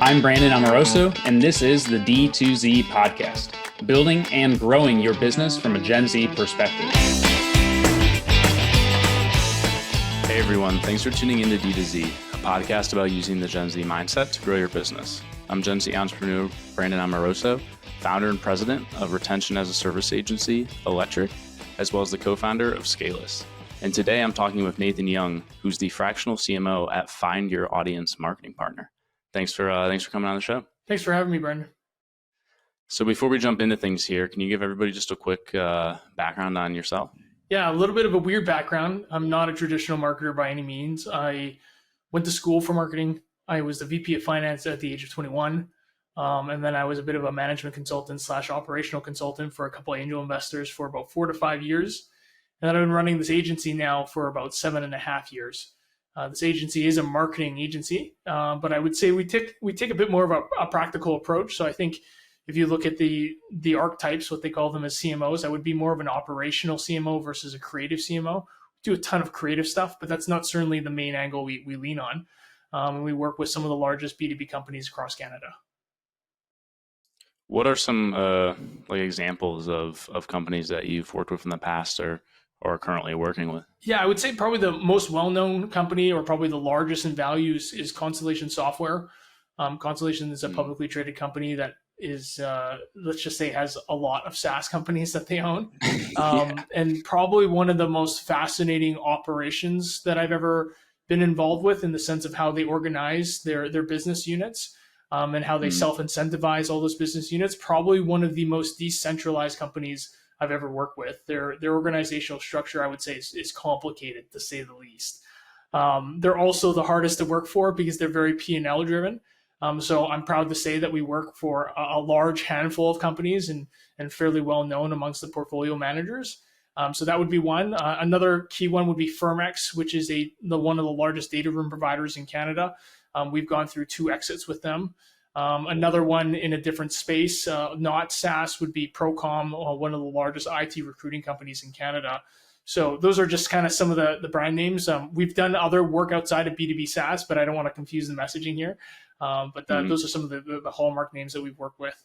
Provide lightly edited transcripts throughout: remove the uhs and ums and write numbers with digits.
I'm Brandon Amoroso, and this is the D2Z Podcast, building and growing your business from a Gen Z perspective. Hey everyone, thanks for tuning into D2Z, a podcast about using the Gen Z mindset to grow your business. I'm Gen Z entrepreneur Brandon Amoroso, founder and president of Retention as a Service Agency, Electric, as well as the co-founder of Scaleless. And today I'm talking with Nathan Yeung, who's the fractional CMO at Find Your Audience Marketing Partner. Thanks for coming on the show. Thanks for having me, Brandon. So before we jump into things here, can you give everybody just a quick background on yourself? Yeah, a little bit of a weird background. I'm not a traditional marketer by any means. I went to school for marketing. I was the VP of finance at the age of 21. And then I was a bit of a management consultant / operational consultant for a couple of angel investors for about 4 to 5 years. And then I've been running this agency now for about 7.5 years. This agency is a marketing agency, but I would say we take a bit more of a practical approach. So I think if you look at the archetypes, what they call them as CMOs, I would be more of an operational CMO versus a creative CMO. We do a ton of creative stuff, but that's not certainly the main angle we lean on. We work with some of the largest B2B companies across Canada. What are some examples of companies that you've worked with in the past or are currently working with? Yeah, I would say probably the most well-known company or probably the largest in values is Constellation Software. Constellation is a publicly traded company that is, let's just say, has a lot of SaaS companies that they own. And probably one of the most fascinating operations that I've ever been involved with in the sense of how they organize their business units and how they self-incentivize all those business units. Probably one of the most decentralized companies I've ever worked with. Their organizational structure, I would say, is complicated to say the least. They're also the hardest to work for because they're very P&L driven. So I'm proud to say that we work for a large handful of companies and fairly well known amongst the portfolio managers. So that would be one. Another key one would be Firmex, which is one of the largest data room providers in Canada. We've gone through 2 exits with them. Another one in a different space, not SaaS, would be Procom, one of the largest IT recruiting companies in Canada. So those are just kind of some of the brand names. We've done other work outside of B2B SaaS, but I don't want to confuse the messaging here. But those are some of the hallmark names that we've worked with.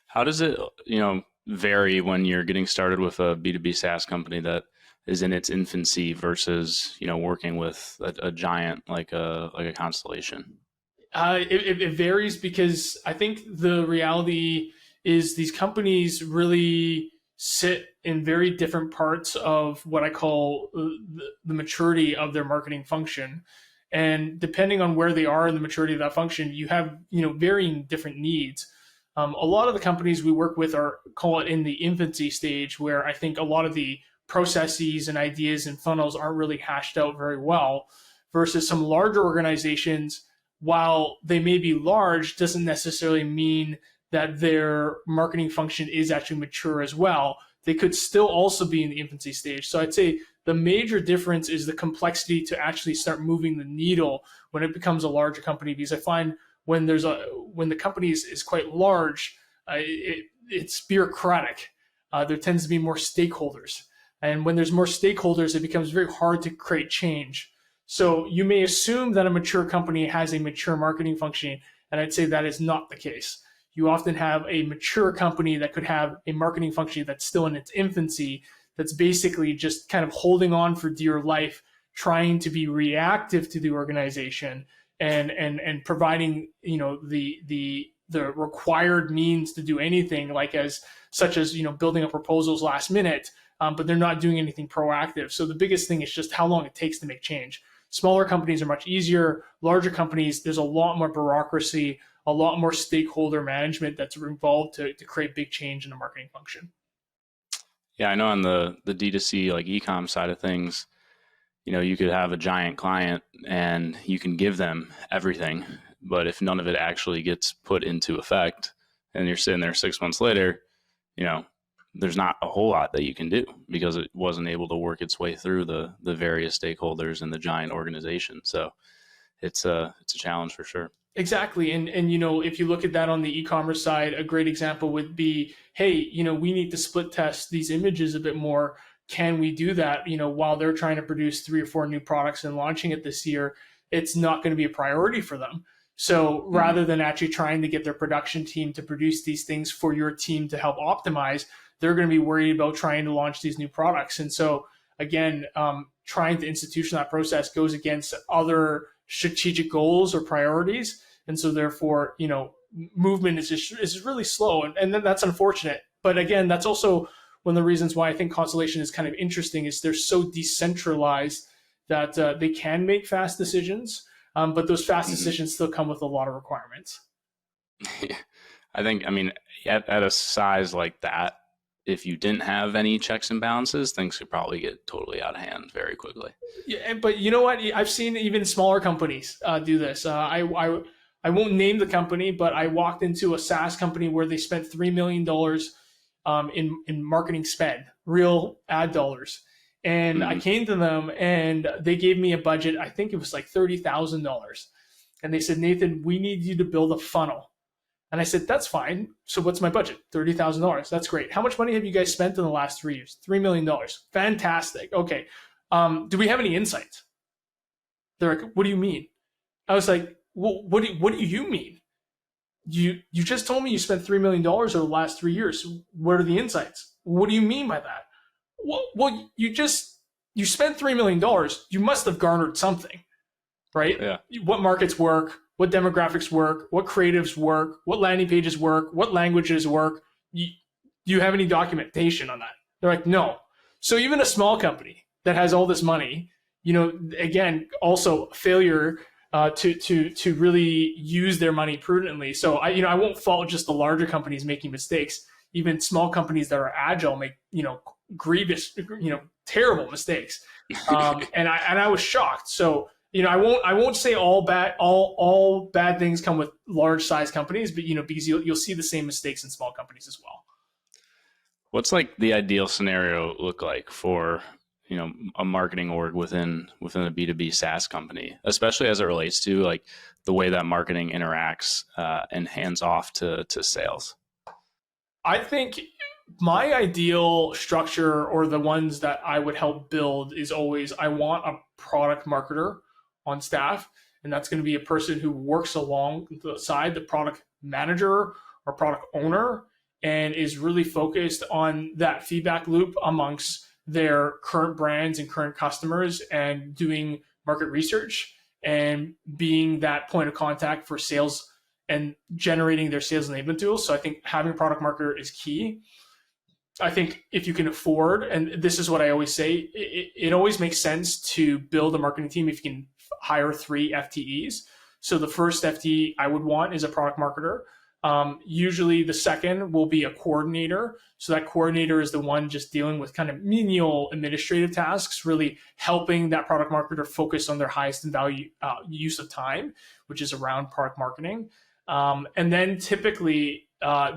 How does it, vary when you're getting started with a B2B SaaS company that is in its infancy versus, working with a giant like a Constellation? It varies because I think the reality is these companies really sit in very different parts of what I call the maturity of their marketing function. And depending on where they are in the maturity of that function, you have, varying different needs. A lot of the companies we work with call it in the infancy stage, where I think a lot of the processes and ideas and funnels aren't really hashed out very well, versus some larger organizations. While they may be large, doesn't necessarily mean that their marketing function is actually mature as well. They could still also be in the infancy stage. So I'd say the major difference is the complexity to actually start moving the needle when it becomes a larger company. Because I find when the company is quite large, it's bureaucratic. There tends to be more stakeholders. And when there's more stakeholders, it becomes very hard to create change. So you may assume that a mature company has a mature marketing function, and I'd say that is not the case. You often have a mature company that could have a marketing function that's still in its infancy, that's basically just kind of holding on for dear life, trying to be reactive to the organization and providing, the required means to do anything, such as building up proposals last minute, but they're not doing anything proactive. So the biggest thing is just how long it takes to make change. Smaller companies are much easier. Larger companies, there's a lot more bureaucracy, a lot more stakeholder management that's involved to create big change in the marketing function. Yeah, I know on the D2C e-com side of things, you could have a giant client and you can give them everything, but if none of it actually gets put into effect and you're sitting there 6 months later, there's not a whole lot that you can do because it wasn't able to work its way through the various stakeholders in the giant organization. So it's a challenge for sure. Exactly. And if you look at that on the e-commerce side, a great example would be, hey, we need to split test these images a bit more. Can we do that? While they're trying to produce 3 or 4 new products and launching it this year, it's not going to be a priority for them. So rather than actually trying to get their production team to produce these things for your team to help optimize, they're going to be worried about trying to launch these new products. And so again, trying to institution that process goes against other strategic goals or priorities. And so therefore, movement is really slow. And then that's unfortunate. But again, that's also one of the reasons why I think Constellation is kind of interesting is they're so decentralized that they can make fast decisions. But those fast decisions still come with a lot of requirements. I think, at a size like that, if you didn't have any checks and balances, things could probably get totally out of hand very quickly. Yeah, but you know what? I've seen even smaller companies do this. I won't name the company, but I walked into a SaaS company where they spent $3 million in marketing spend, real ad dollars. And I came to them and they gave me a budget. I think it was like $30,000. And they said, Nathan, we need you to build a funnel. And I said, that's fine. So what's my budget? $30,000. That's great. How much money have you guys spent in the last 3 years? $3 million. Fantastic. Okay. Do we have any insights? They're like, what do you mean? I was like, well, what do you mean? You just told me you spent $3 million over the last 3 years. What are the insights? What do you mean by that? Well, you spent $3 million. You must have garnered something, right? Yeah. What markets work? What demographics work? What creatives work? What landing pages work? What languages work? Do you have any documentation on that? They're like, no. So even a small company that has all this money, again, also failure to really use their money prudently. So I won't fault just the larger companies making mistakes. Even small companies that are agile make grievous, terrible mistakes. And I was shocked. So I won't say all bad things come with large size companies, but because you'll see the same mistakes in small companies as well. What's like the ideal scenario look like for a marketing org within a B2B SaaS company, especially as it relates to like the way that marketing interacts and hands off to sales? I think my ideal structure, or the ones that I would help build, is always I want a product marketer on staff, and that's going to be a person who works alongside the product manager or product owner and is really focused on that feedback loop amongst their current brands and current customers and doing market research and being that point of contact for sales and generating their sales enablement tools. So I think having a product marketer is key. I think if you can afford, and this is what I always say, it always makes sense to build a marketing team if you can hire 3 FTEs. So the first FTE I would want is a product marketer. Usually the second will be a coordinator. So that coordinator is the one just dealing with kind of menial administrative tasks, really helping that product marketer focus on their highest and value use of time, which is around product marketing. And then typically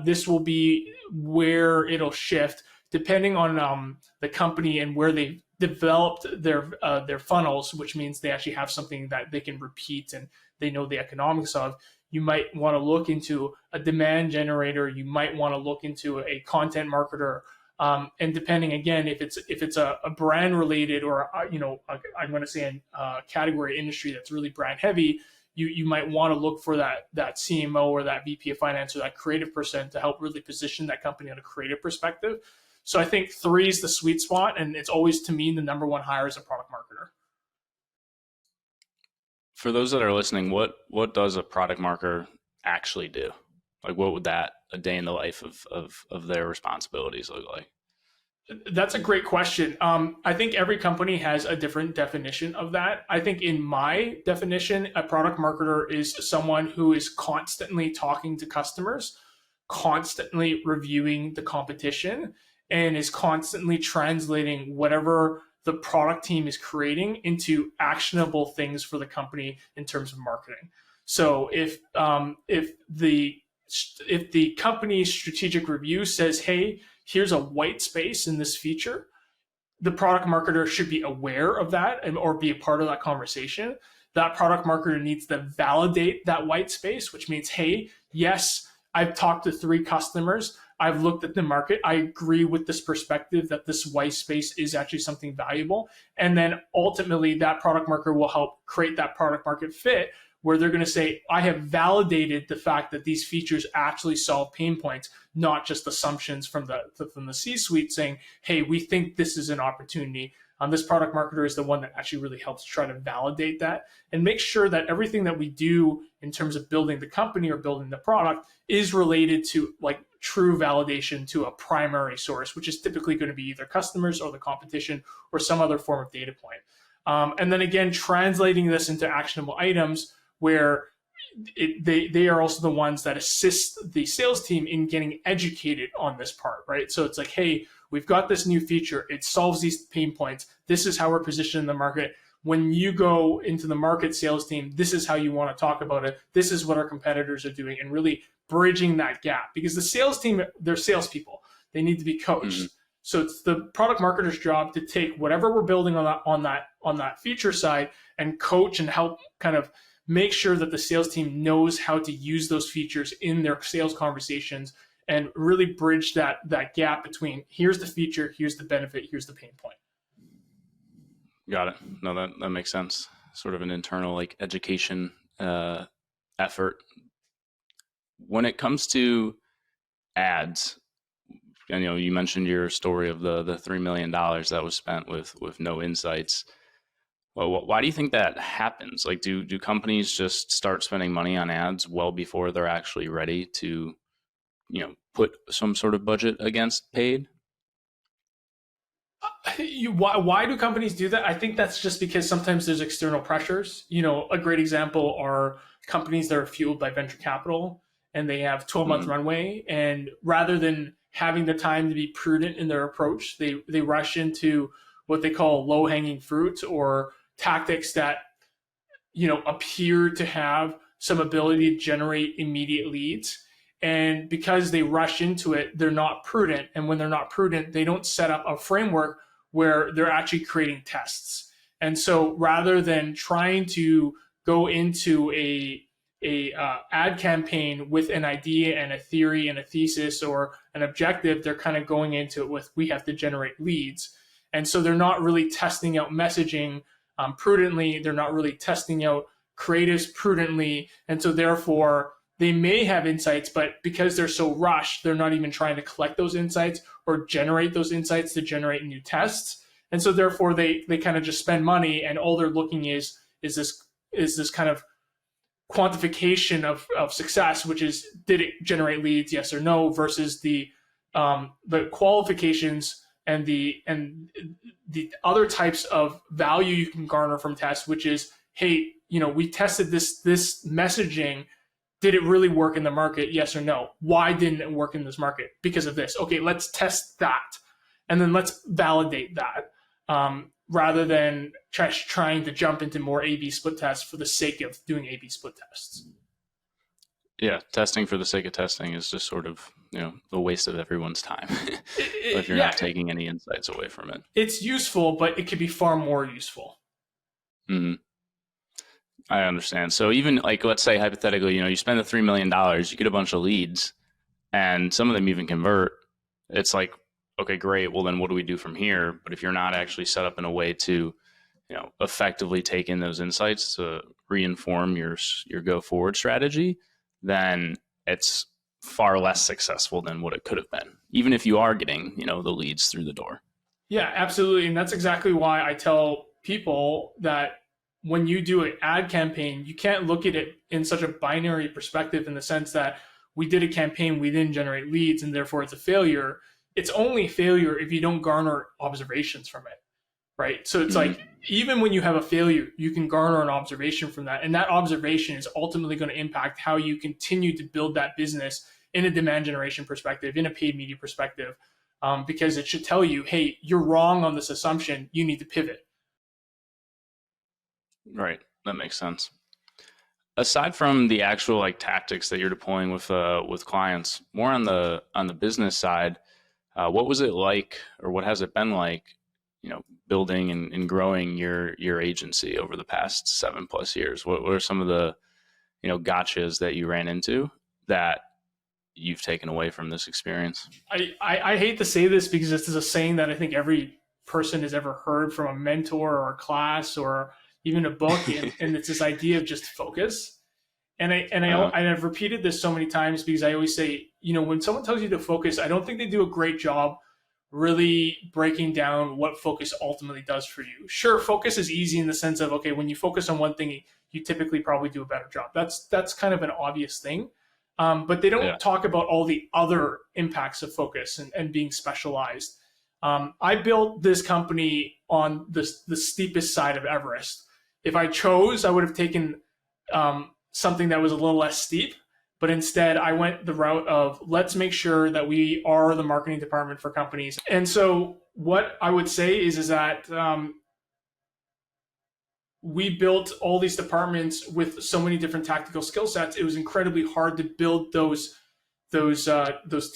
this will be where it'll shift depending on the company and where they developed their funnels, which means they actually have something that they can repeat and they know the economics of. You might want to look into a demand generator. You might want to look into a content marketer. And depending, again, if it's a brand related or, I'm going to say a category industry that's really brand heavy, you might want to look for that CMO or that VP of finance or that creative person to help really position that company on a creative perspective. So I think 3 is the sweet spot. And it's always, to me, the number one hire is a product marketer. For those that are listening, what does a product marketer actually do? Like, what would a day in the life of their responsibilities look like? That's a great question. I think every company has a different definition of that. I think in my definition, a product marketer is someone who is constantly talking to customers, constantly reviewing the competition, and is constantly translating whatever the product team is creating into actionable things for the company in terms of marketing. So if the company's strategic review says, hey, here's a white space in this feature, the product marketer should be aware of that or be a part of that conversation. That product marketer needs to validate that white space, which means, hey, yes, I've talked to 3 customers. I've looked at the market. I agree with this perspective that this white space is actually something valuable. And then ultimately that product marketer will help create that product market fit where they're going to say, I have validated the fact that these features actually solve pain points, not just assumptions from the C-suite saying, hey, we think this is an opportunity. This product marketer is the one that actually really helps try to validate that and make sure that everything that we do in terms of building the company or building the product is related to like true validation to a primary source, which is typically going to be either customers or the competition or some other form of data point. And then again, translating this into actionable items where they are also the ones that assist the sales team in getting educated on this part, right? So it's like, hey, we've got this new feature. It solves these pain points. This is how we're positioned in the market. When you go into the market sales team, this is how you want to talk about it. This is what our competitors are doing, and really bridging that gap, because the sales team, they're salespeople. They need to be coached. Mm-hmm. So it's the product marketer's job to take whatever we're building on that feature side and coach and help kind of make sure that the sales team knows how to use those features in their sales conversations and really bridge that gap between here's the feature, here's the benefit, here's the pain point. Got it. No, that makes sense. Sort of an internal like education effort. When it comes to ads, and you mentioned your story of the $3 million that was spent with no insights. Well, why do you think that happens? Like, do companies just start spending money on ads well before they're actually ready to, put some sort of budget against paid? Why do companies do that? I think that's just because sometimes there's external pressures. A great example are companies that are fueled by venture capital and they have 12-month runway. And rather than having the time to be prudent in their approach, they rush into what they call low-hanging fruit or tactics that appear to have some ability to generate immediate leads. And because they rush into it, they're not prudent. And when they're not prudent, they don't set up a framework where they're actually creating tests. And so rather than trying to go into a ad campaign with an idea and a theory and a thesis or an objective, they're kind of going into it with, we have to generate leads. And so they're not really testing out messaging prudently. They're not really testing out creatives prudently. And so therefore they may have insights, but because they're so rushed, they're not even trying to collect those insights or generate those insights to generate new tests. And so therefore they kind of just spend money, and all they're looking is this kind of quantification of success, which is, did it generate leads, yes or no, versus the qualifications and the other types of value you can garner from tests, which is, hey, we tested this messaging. Did it really work in the market? Yes or no? Why didn't it work in this market? Because of this. Okay, let's test that. And then let's validate that rather than trying to jump into more A/B split tests for the sake of doing A/B split tests. Yeah, testing for the sake of testing is just sort of, a waste of everyone's time if you're not taking any insights away from it. It's useful, but it could be far more useful. Mm-hmm. I understand. So even like, let's say hypothetically, you spend the $3 million, you get a bunch of leads, and some of them even convert. It's like, okay, great. Well, then what do we do from here? But if you're not actually set up in a way to, effectively take in those insights to reinform your go forward strategy, then it's far less successful than what it could have been, even if you are getting, the leads through the door. Yeah, absolutely. And that's exactly why I tell people that when you do an ad campaign, you can't look at it in such a binary perspective, in the sense that we did a campaign, we didn't generate leads, and therefore it's a failure. It's only a failure if you don't garner observations from it, right? So it's like, even when you have a failure, you can garner an observation from that. And that observation is ultimately going to impact how you continue to build that business in a demand generation perspective, in a paid media perspective, because it should tell you, hey, you're wrong on this assumption. You need to pivot. Right. That makes sense. Aside from the actual like tactics that you're deploying with clients, more on the business side, what was it like, or what has it been like, building and growing your agency over the past 7+ years? What are some of the, gotchas that you ran into that you've taken away from this experience? I hate to say this because this is a saying that I think every person has ever heard from a mentor or a class or even a book, and it's this idea of just focus. I've repeated this so many times because I always say, when someone tells you to focus, I don't think they do a great job really breaking down what focus ultimately does for you. Sure, focus is easy in the sense of, okay, when you focus on one thing, you typically probably do a better job. That's kind of an obvious thing. But they don't talk about all the other impacts of focus and being specialized. I built this company on the steepest side of Everest. If I chose, I would have taken something that was a little less steep, but instead I went the route of let's make sure that we are the marketing department for companies. And so what I would say is that we built all these departments with so many different tactical skill sets. It was incredibly hard to build those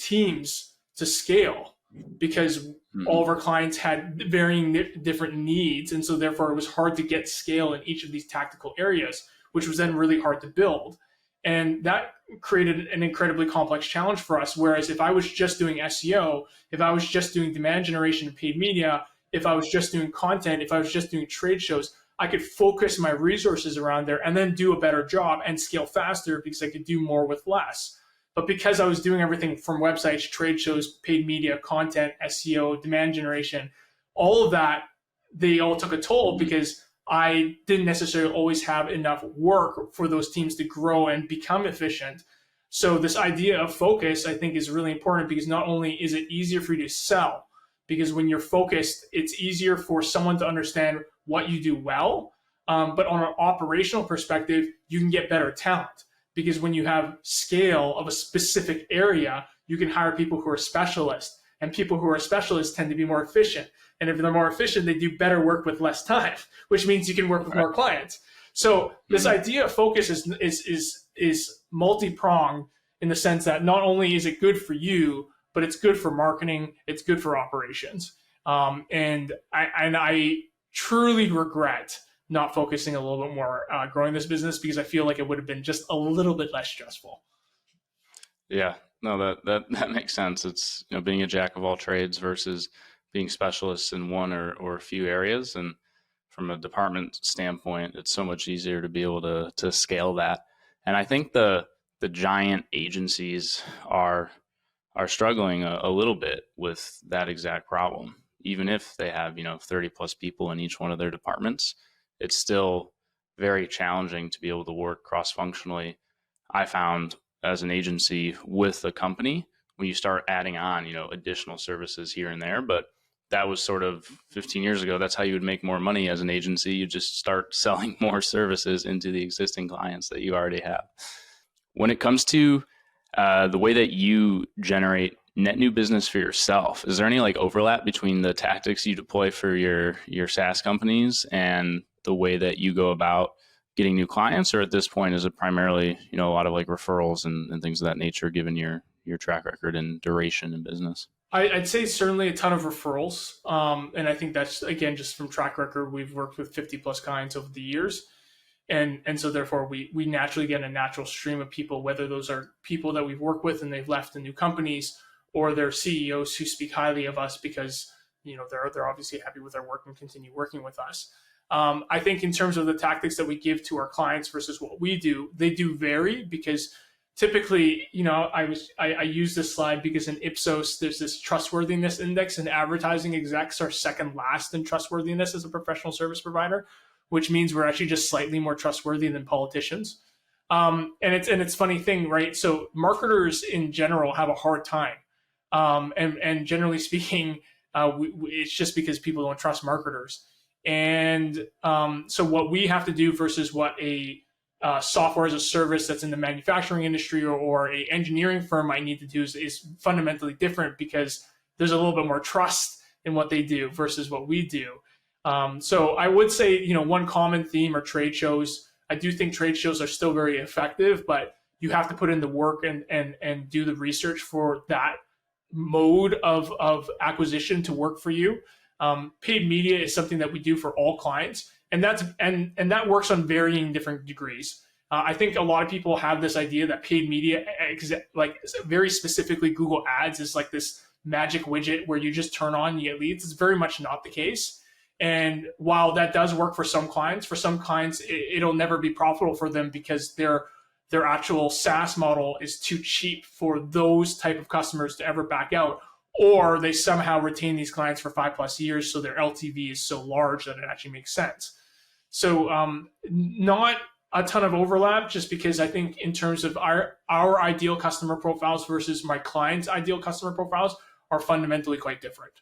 teams to scale because all of our clients had varying different needs. And so therefore it was hard to get scale in each of these tactical areas, which was then really hard to build. And that created an incredibly complex challenge for us. Whereas if I was just doing SEO, if I was just doing demand generation and paid media, if I was just doing content, if I was just doing trade shows, I could focus my resources around there and then do a better job and scale faster because I could do more with less. But because I was doing everything from websites, trade shows, paid media, content, SEO, demand generation, all of that, they all took a toll because I didn't necessarily always have enough work for those teams to grow and become efficient. So this idea of focus, I think, is really important because not only is it easier for you to sell, because when you're focused, it's easier for someone to understand what you do well. But on an operational perspective, you can get better talent because when you have scale of a specific area, you can hire people who are specialists, and people who are specialists tend to be more efficient. And if they're more efficient, they do better work with less time, which means you can work with more clients. So this idea of focus is multi-pronged in the sense that not only is it good for you, but it's good for marketing, it's good for operations. And I truly regret not focusing a little bit more growing this business because I feel like it would have been just a little bit less stressful. Yeah, no, that makes sense. It's being a jack of all trades versus being specialists in one or a few areas. And from a department standpoint, it's so much easier to be able to scale that. And I think the giant agencies are struggling a little bit with that exact problem. Even if they have 30 plus people in each one of their departments, it's still very challenging to be able to work cross-functionally. I found as an agency with a company, when you start adding on additional services here and there, but that was sort of 15 years ago. That's how you would make more money as an agency. You just start selling more services into the existing clients that you already have. When it comes to the way that you generate net new business for yourself, is there any overlap between the tactics you deploy for your SaaS companies and the way that you go about getting new clients? Or at this point, is it primarily, a lot of referrals and things of that nature, given your track record and duration in business? I'd say certainly a ton of referrals. And I think that's, again, just from track record, we've worked with 50 plus clients over the years. And so therefore we naturally get a natural stream of people, whether those are people that we've worked with and they've left the new companies, or they're CEOs who speak highly of us because, they're obviously happy with our work and continue working with us. I think in terms of the tactics that we give to our clients versus what we do, they do vary because typically, I use this slide because in Ipsos, there's this trustworthiness index, and advertising execs are second last in trustworthiness as a professional service provider, which means we're actually just slightly more trustworthy than politicians. And it's funny thing, right? So marketers in general have a hard time. And generally speaking, it's just because people don't trust marketers. And so what we have to do versus what a software as a service that's in the manufacturing industry or a engineering firm might need to do is fundamentally different because there's a little bit more trust in what they do versus what we do. So I would say, one common theme are trade shows. I do think trade shows are still very effective, but you have to put in the work and do the research for that mode of acquisition to work for you. Paid media is something that we do for all clients, and that works on varying different degrees. I think a lot of people have this idea that paid media, like very specifically Google Ads, is like this magic widget where you just turn on and you get leads. It's very much not the case. And while that does work for some clients, it'll never be profitable for them because their actual SaaS model is too cheap for those type of customers to ever back out, or they somehow retain these clients for 5+ years, so their LTV is so large that it actually makes sense. So not a ton of overlap, just because I think in terms of our ideal customer profiles versus my client's ideal customer profiles are fundamentally quite different.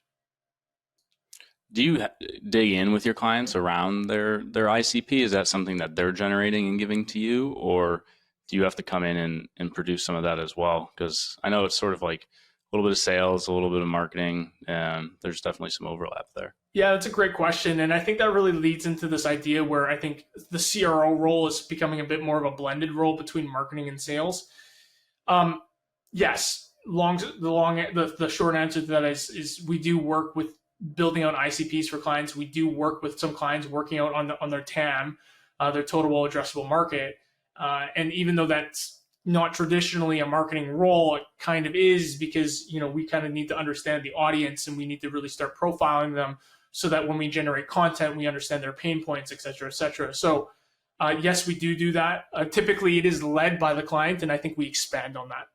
Do you dig in with your clients around their ICP? Is that something that they're generating and giving to you, or do you have to come in and produce some of that as well? Because I know it's sort of like a little bit of sales, a little bit of marketing, and there's definitely some overlap there. Yeah, that's a great question. And I think that really leads into this idea where I think the CRO role is becoming a bit more of a blended role between marketing and sales. Yes, the short answer to that is we do work with building out ICPs for clients. We do work with some clients working out on their TAM, their total addressable market. And even though that's not traditionally a marketing role, it kind of is, because we kind of need to understand the audience and we need to really start profiling them so that when we generate content, we understand their pain points, et cetera, et cetera. So yes, we do that. Typically, it is led by the client, and I think we expand on that.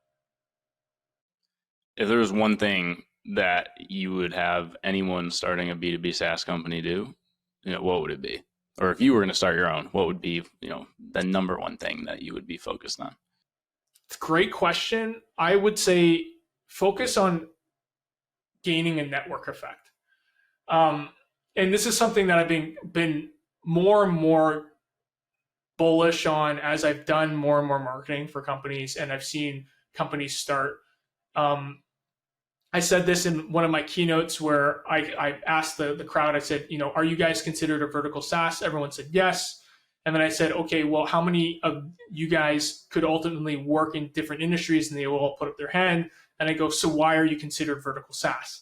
If there was one thing that you would have anyone starting a B2B SaaS company do, what would it be? Or if you were going to start your own, what would be, the number one thing that you would be focused on? It's a great question. I would say focus on gaining a network effect. And this is something that I've been more and more bullish on as I've done more and more marketing for companies, and I've seen companies start. I said this in one of my keynotes where I asked the crowd, I said, are you guys considered a vertical SaaS? Everyone said yes. And then I said, okay, well, how many of you guys could ultimately work in different industries? And they will all put up their hand. And I go, so why are you considered vertical SaaS?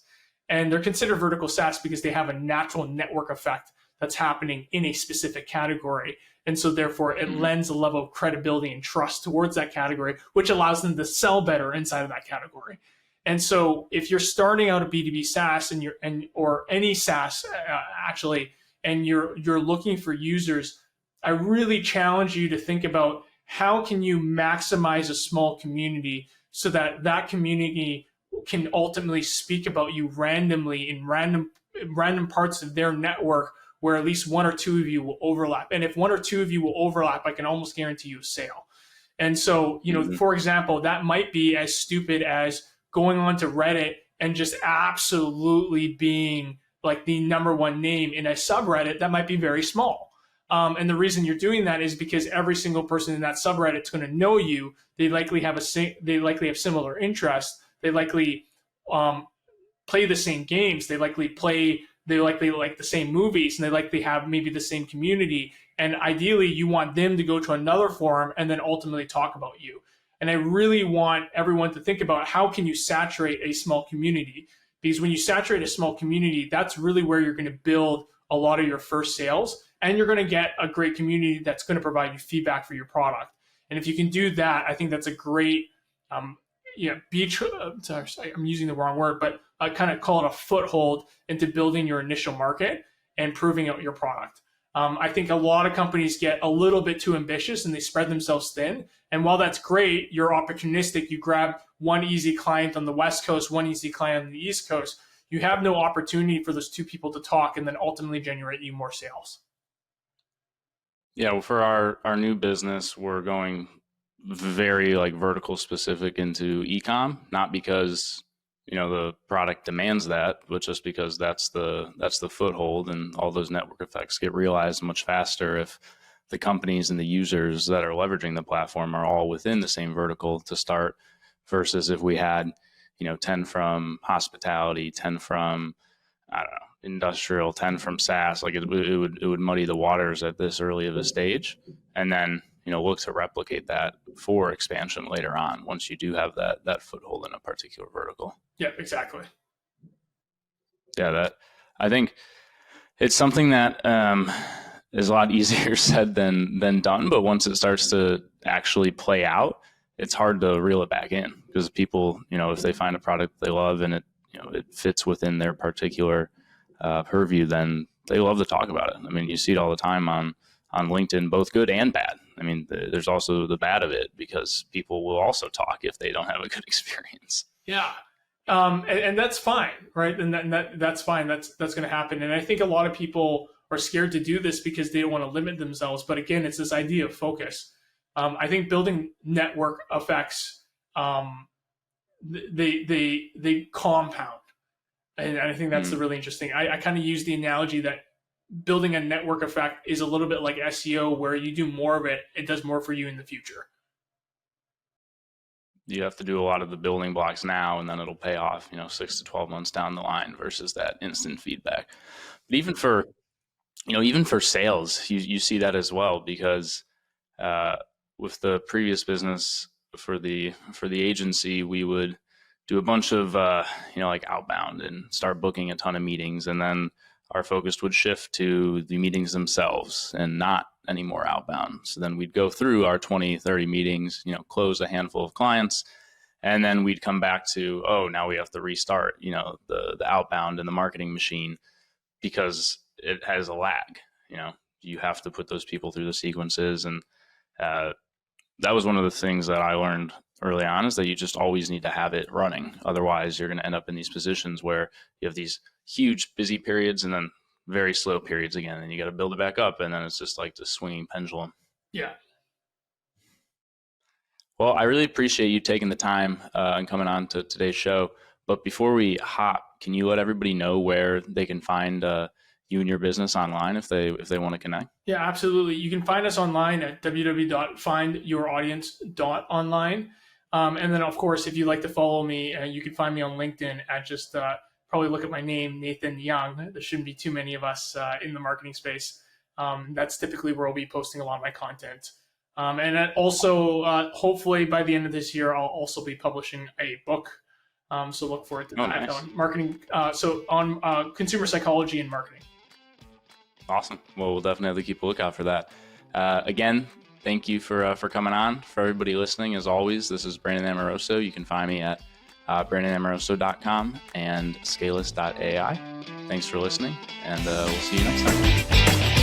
And they're considered vertical SaaS because they have a natural network effect that's happening in a specific category. And so therefore it lends a level of credibility and trust towards that category, which allows them to sell better inside of that category. And so if you're starting out a B2B SaaS or any SaaS actually, and you're looking for users, I really challenge you to think about how can you maximize a small community so that that community can ultimately speak about you randomly in random parts of their network where at least one or two of you will overlap. And if one or two of you will overlap, I can almost guarantee you a sale. And so, for example, that might be as stupid as going onto Reddit and just absolutely being like the number one name in a subreddit that might be very small. And the reason you're doing that is because every single person in that subreddit is going to know you. They likely have similar interests. They likely play the same games. They likely like the same movies, and they likely have maybe the same community. And ideally, you want them to go to another forum and then ultimately talk about you. And I really want everyone to think about how can you saturate a small community? Because when you saturate a small community, that's really where you're going to build a lot of your first sales, and you're going to get a great community that's going to provide you feedback for your product. And if you can do that, I think that's a great, I'm using the wrong word, but I kind of call it a foothold into building your initial market and proving out your product. I think a lot of companies get a little bit too ambitious and they spread themselves thin. And while that's great, you're opportunistic. You grab one easy client on the West Coast, one easy client on the East Coast. You have no opportunity for those two people to talk and then ultimately generate you more sales. Yeah, well, for our new business, we're going very vertical specific into e-com, not because the product demands that, but just because that's the foothold, and all those network effects get realized much faster if the companies and the users that are leveraging the platform are all within the same vertical to start, versus if we had 10 from hospitality, 10 from industrial, 10 from SaaS. It would muddy the waters at this early of a stage, and then look to replicate that for expansion later on once you do have that foothold in a particular vertical. Yeah, exactly. Yeah, that I think it's something that is a lot easier said than done. But once it starts to actually play out, it's hard to reel it back in, because people, if they find a product they love and it fits within their particular purview, then they love to talk about it. I mean, you see it all the time on LinkedIn, both good and bad. I mean, there's also the bad of it, because people will also talk if they don't have a good experience. Yeah. And that's fine, right? And that's fine. That's going to happen. And I think a lot of people are scared to do this because they don't want to limit themselves. But again, it's this idea of focus. I think building network effects, they compound. And I think that's the really interesting. I kind of use the analogy that building a network effect is a little bit like SEO, where you do more of it, it does more for you in the future. You have to do a lot of the building blocks now, and then it'll pay off, 6 to 12 months down the line, versus that instant feedback. But even for sales, you see that as well, because with the previous business for the agency, we would do a bunch of like outbound and start booking a ton of meetings, and then our focus would shift to the meetings themselves and not any more outbound. So then we'd go through our 20, 30 meetings, close a handful of clients, and then we'd come back to, now we have to restart, the outbound and the marketing machine, because it has a lag. You have to put those people through the sequences. And that was one of the things that I learned early on, is that you just always need to have it running. Otherwise, you're going to end up in these positions where you have these huge busy periods and then very slow periods again, and you got to build it back up, and then it's just like the swinging pendulum. Yeah. Well, I really appreciate you taking the time and coming on to today's show. But before we hop, can you let everybody know where they can find you and your business online if they want to connect? Yeah, absolutely. You can find us online at www.findyouroaudience.online. And then, of course, if you'd like to follow me, you can find me on LinkedIn at just probably look at my name, Nathan Yeung. There shouldn't be too many of us in the marketing space. That's typically where I'll be posting a lot of my content. And also, hopefully by the end of this year, I'll also be publishing a book. So look forward to that. Nice. On marketing. So on consumer psychology and marketing. Awesome. Well, we'll definitely keep a lookout for that. Again, thank you for coming on. For everybody listening, as always, this is Brandon Amoroso. You can find me at brandonamoroso.com and scaleless.ai. Thanks for listening, and we'll see you next time.